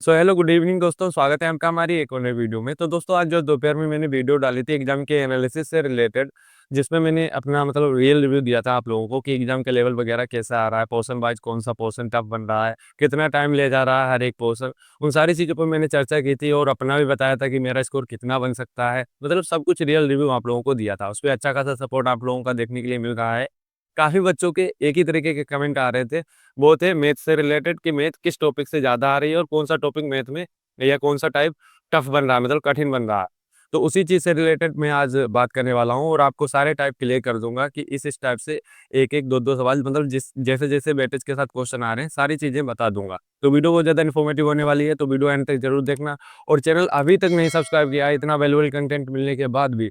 Hello good evening दोस्तों, स्वागत है आपका हमारी एक और नई वीडियो में। तो दोस्तों, आज जो दोपहर में मैंने वीडियो डाली थी एग्जाम के एनालिसिस से रिलेटेड, जिसमें मैंने अपना मतलब रियल रिव्यू दिया था आप लोगों को कि एग्जाम के लेवल वगैरह कैसा आ रहा है, पोर्शन वाइज कौन सा पोर्शन टफ बन रहा है, कितना टाइम ले जा रहा है हर एक पोर्शन। उन सारी चीज़ों पर मैंने चर्चा की थी और अपना भी बताया था कि मेरा स्कोर कितना बन सकता है। मतलब सब कुछ रियल रिव्यू आप लोगों को दिया था। उस पर अच्छा खासा सपोर्ट आप लोगों का देखने के लिए मिल रहा है। काफ़ी बच्चों के एक ही तरीके के कमेंट आ रहे थे। वो थे मैथ से रिलेटेड कि मैथ किस टॉपिक से ज़्यादा आ रही है और कौन सा टॉपिक मैथ में या कौन-सा टाइप टफ बन रहा है, मतलब कठिन बन रहा है। तो उसी चीज़ से रिलेटेड मैं आज बात करने वाला हूँ और आपको सारे टाइप क्लियर कर दूँगा कि इस टाइप से 1-1, 2-2 सवाल, मतलब जिस जैसे-जैसे वेटेज के साथ क्वेश्चन आ रहे हैं, सारी चीज़ें बता दूँगा। तो वीडियो बहुत ज़्यादा इन्फॉर्मेटिव होने वाली है, तो वीडियो एंड तक ज़रूर देखना। और चैनल अभी तक नहीं सब्सक्राइब किया है, इतना वैल्यूएबल कंटेंट मिलने के बाद भी,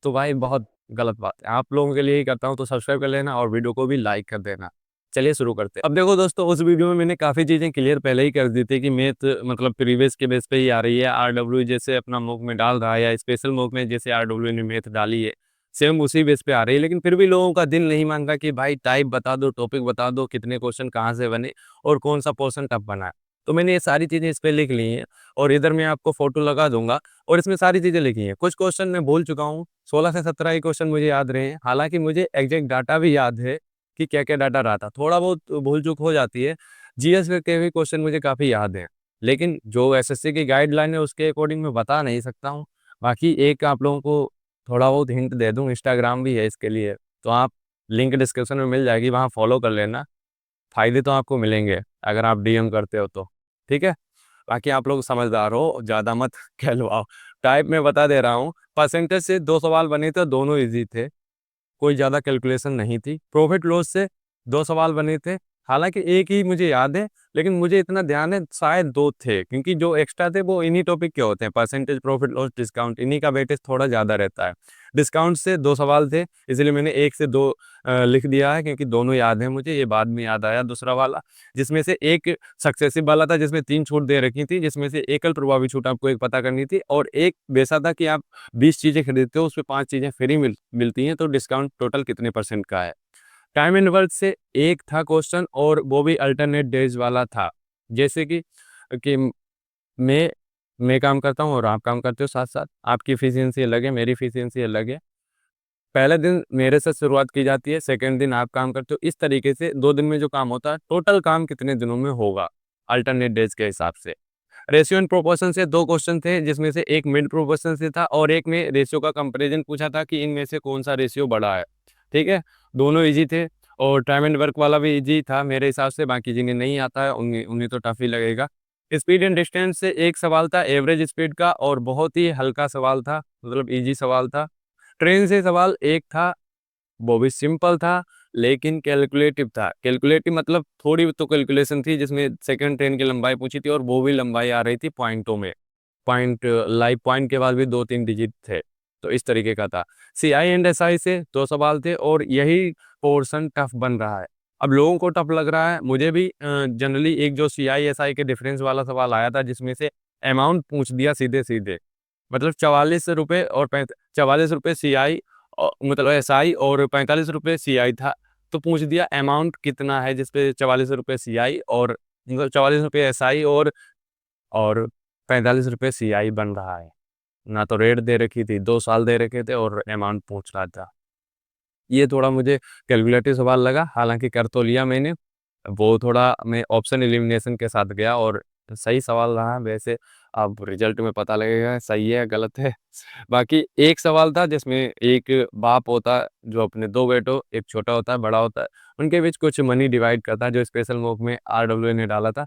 तो भाई बहुत गलत बात है। आप लोगों के लिए ही करता हूँ, तो सब्सक्राइब कर लेना और वीडियो को भी लाइक कर देना। चलिए शुरू करते हैं। अब देखो दोस्तों, उस वीडियो में मैंने काफ़ी चीज़ें क्लियर पहले ही कर दी थी कि मैथ मतलब प्रीवियस के बेस पे ही आ रही है। आरडब्ल्यू जैसे अपना मॉक में डाल रहा है या स्पेशल मॉक में जैसे आरडब्ल्यू ने मैथ डाली है, सेम उसी बेस पे आ रही है। लेकिन फिर भी लोगों का दिल नहीं मानता कि भाई टाइप बता दो, टॉपिक बता दो, कितने क्वेश्चन कहाँ से बने और कौन सा पोर्शन टफ बना है। तो मैंने ये सारी चीज़ें इस पे लिख ली हैं और इधर मैं आपको फ़ोटो लगा दूँगा और इसमें सारी चीज़ें लिखी हैं। कुछ क्वेश्चन मैं भूल चुका हूँ, 16 से 17 ही क्वेश्चन मुझे याद रहे हैं। हालाँकि मुझे एग्ज़ैक्ट डाटा भी याद है कि क्या-क्या डाटा रहा था। थोड़ा बहुत भूल-चूक हो जाती है। जीएस के भी क्वेश्चन मुझे काफ़ी याद हैं। लेकिन जो एसएससी की गाइडलाइन है उसके अकॉर्डिंग मैं बता नहीं सकता हूँ। बाकी एक आप लोगों को थोड़ा बहुत हिंट दे दूँ, इंस्टाग्राम भी है इसके लिए। तो आप लिंक डिस्क्रिप्शन में मिल जाएगी, वहाँ फॉलो कर लेना। फ़ायदे तो आपको मिलेंगे अगर आप डीएम करते हो तो। ठीक है? बाकी आप लोग समझदार हो, ज़्यादा मत कहलवाओ। टाइप मैं बता दे रहा हूँ, परसेंटेज से 2 सवाल बने थे, दोनों ईज़ी थे। कोई ज़्यादा कैलकुलेशन नहीं थी। प्रॉफिट लॉस से 2 सवाल बने थे। हालाँकि एक ही मुझे याद है, लेकिन मुझे इतना ध्यान है शायद 2 थे, क्योंकि जो एक्स्ट्रा थे वो इन्हीं टॉपिक के होते हैं, परसेंटेज, प्रॉफिट लॉस, डिस्काउंट, इन्हीं का वेटेज थोड़ा ज़्यादा रहता है। डिस्काउंट से 2 सवाल थे, इसलिए मैंने 1 से 2 लिख दिया है क्योंकि दोनों याद हैं मुझे, ये बाद में याद आया दूसरा वाला, जिसमें से एक सक्सेसिव वाला था जिसमें 3 छूट दे रखी थी, जिसमें से एकल प्रभावी छूट आपको एक पता करनी थी और एक वैसा था कि आप 20 चीज़ें खरीदते हो, उसमें 5 चीज़ें फ्री मिलती हैं, तो डिस्काउंट टोटल कितने परसेंट का है। टाइम एंड वर्क से एक था क्वेश्चन और वो भी अल्टरनेट डेज वाला था। जैसे कि मैं मैं काम करता हूँ और आप काम करते हो साथ-साथ, आपकी एफिशिएंसी अलग है, मेरी एफिशिएंसी अलग है। पहले दिन मेरे से शुरुआत की जाती है, सेकंड दिन आप काम करते हो। इस तरीके से 2 दिन में जो काम होता है, टोटल काम कितने दिनों में होगा, अल्टरनेट डेज के हिसाब से। रेशियो एंड प्रोपोर्शन से 2 क्वेश्चन थे, जिसमें से एक मिड प्रोपोर्शन से था और एक में रेशियो का कंपैरिजन पूछा था कि इनमें से कौन-सा रेशियो बड़ा है। ठीक है? दोनों ईज़ी थे और टाइम एंड वर्क वाला भी ईज़ी था मेरे हिसाब से, बाकी जिन्हें नहीं आता है उन्हें उन्हें तो टफ ही लगेगा। स्पीड एंड डिस्टेंस से एक सवाल था एवरेज स्पीड का और बहुत ही हल्का सवाल था, मतलब ईज़ी सवाल था। ट्रेन से सवाल एक था, वो भी सिंपल था, लेकिन कैलकुलेटिव था। कैलकुलेटिव मतलब थोड़ी तो कैलकुलेशन थी, जिसमें सेकंड ट्रेन की लंबाई पूछी थी और वो भी लंबाई आ रही थी पॉइंटों में। पॉइंट लाइव पॉइंट के बाद भी 2-3 डिजिट थे। तो इस तरीके का था। सीआई एंड एसआई से 2 सवाल थे और यही पोर्शन टफ बन रहा है। अब लोगों को टफ लग रहा है, मुझे भी जनरली एक जो सीआई एसआई के डिफरेंस वाला सवाल आया था, जिसमें से अमाउंट पूछ दिया सीधे-सीधे। मतलब ₹44 और पैंत ₹44 सीआई मतलब एसआई और ₹45 सीआई था। तो पूछ दिया अमाउंट कितना है, जिसपे ₹44 सीआई और मतलब ₹44 एसआई और ₹45 सीआई बन रहा है। ना तो रेट दे रखी थी, 2 साल दे रखे थे और अमाउंट पूछ रहा था। ये थोड़ा मुझे कैलकुलेटिव सवाल लगा, हालाँकि कर तो लिया मैंने। वो थोड़ा मैं ऑप्शन एलिमिनेशन के साथ गया और सही सवाल रहा वैसे। अब रिजल्ट में पता लगेगा सही है या गलत है। बाकी एक सवाल था जिसमें एक बाप होता है जो अपने 2 बेटों, एक छोटा होता है, बड़ा होता है, उनके बीच कुछ मनी डिवाइड करता है, जो स्पेशल मॉक में आरडब्ल्यू ने डाला था।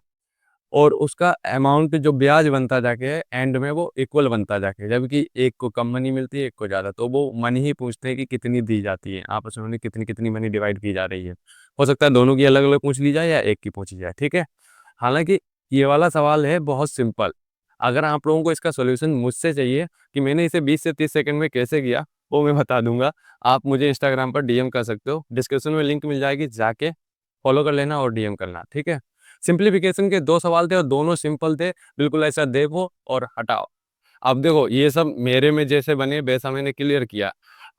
और उसका अमाउंट जो ब्याज बनता जाके है एंड में वो इक्वल बनता जाके है, जबकि एक को कम मनी मिलती है, एक को ज़्यादा। तो वो मनी ही पूछते हैं कि कितनी दी जाती है, आपस में उन्हें कितनी-कितनी मनी डिवाइड की जा रही है। हो सकता है दोनों की अलग-अलग पूछ ली जाए या एक की पूछी जाए, ठीक है? हालाँकि ये वाला सवाल है बहुत सिंपल। अगर आप लोगों को इसका सॉल्यूशन मुझसे चाहिए कि मैंने इसे 20 से 30 सेकंड में कैसे किया, वो मैं बता दूँगा। आप मुझे इंस्टाग्राम पर डीएम कर सकते हो। डिस्क्रिप्शन में लिंक मिल जाएगी, जाके फॉलो कर लेना और डीएम करना, ठीक है? सिंप्लीफिकेशन के 2 सवाल थे और दोनों सिंपल थे। बिल्कुल ऐसा देखो और हटाओ। अब देखो ये सब मेरे में जैसे बने वैसा मैंने क्लियर किया।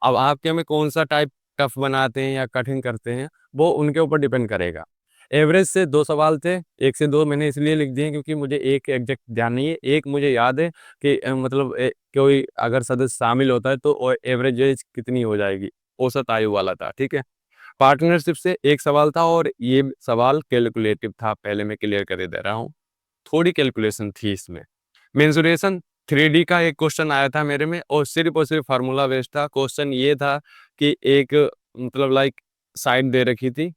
अब आपके में कौन-सा टाइप टफ बनाते हैं या कठिन करते हैं, वो उनके ऊपर डिपेंड करेगा। एवरेज से 2 सवाल थे, 1 से 2 मैंने इसलिए लिख दिए क्योंकि मुझे एक एग्ज़ैक्ट ध्यान नहीं है। एक मुझे याद है कि मतलब कोई अगर सदस्य शामिल होता है तो एवरेज एज कितनी हो जाएगी, औसत आयु वाला था, ठीक है? पार्टनरशिप से 1 सवाल था और ये सवाल कैलकुलेटिव था, पहले मैं क्लियर कर दे रहा हूँ। थोड़ी कैलकुलेशन थी इसमें। मेंसुरेशन 3D का एक क्वेश्चन आया था मेरे में और सिर्फ फार्मूला बेस्ड था। क्वेश्चन ये था कि एक मतलब लाइक साइड दे रखी थी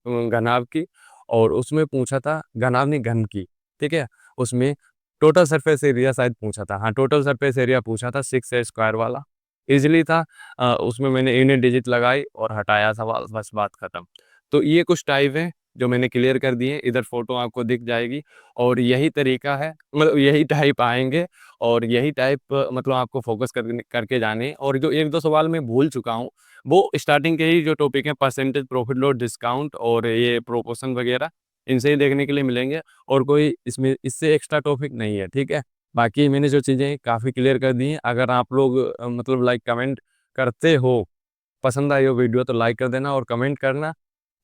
घनाभ की और उसमें पूछा था घनाभ नहीं घन की, ठीक है? उसमें टोटल सरफेस एरिया शायद पूछा था। हाँ, टोटल सरफेस एरिया पूछा था 6 है स्क्वायर वाला। ईज़िली था। उसमें मैंने यूनिट डिजिट लगाई और हटाया सवाल, बस बात खत्म। तो ये कुछ टाइप है जो मैंने क्लियर कर दिए। इधर फ़ोटो आपको दिख जाएगी और यही तरीका है, मतलब यही टाइप आएँगे और यही टाइप मतलब आपको फ़ोकस करके जाने हैं और जो 1-2 सवाल मैं भूल चुका हूँ, वो स्टार्टिंग के ही जो टॉपिक है परसेंटेज, प्रॉफिट लॉस, डिस्काउंट और ये प्रोपोर्शन वगैरह, इनसे ही देखने के लिए मिलेंगे और कोई इसमें इससे एक्स्ट्रा टॉपिक नहीं है, ठीक है? बाकी मैंने जो चीज़ें काफ़ी क्लियर कर दी हैं, अगर आप लोग मतलब लाइक कमेंट करते हो, पसंद आई हो वीडियो तो लाइक कर देना और कमेंट करना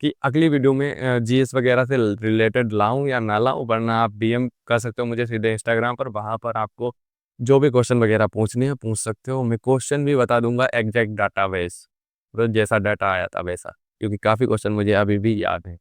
कि अगली वीडियो में जीएस वगैरह से रिलेटेड लाऊँ या ना लाऊँ, वरना आप डीएम कर सकते हो मुझे सीधे इंस्टाग्राम पर, वहाँ पर आपको जो भी क्वेश्चन वगैरह पूछने हैं पूछ सकते हो। मैं क्वेश्चन भी बता दूँगा एग्ज़ैक्ट डाटाबेस, मतलब जैसा डाटा आया था वैसा, क्योंकि काफ़ी क्वेश्चन मुझे अभी भी याद हैं।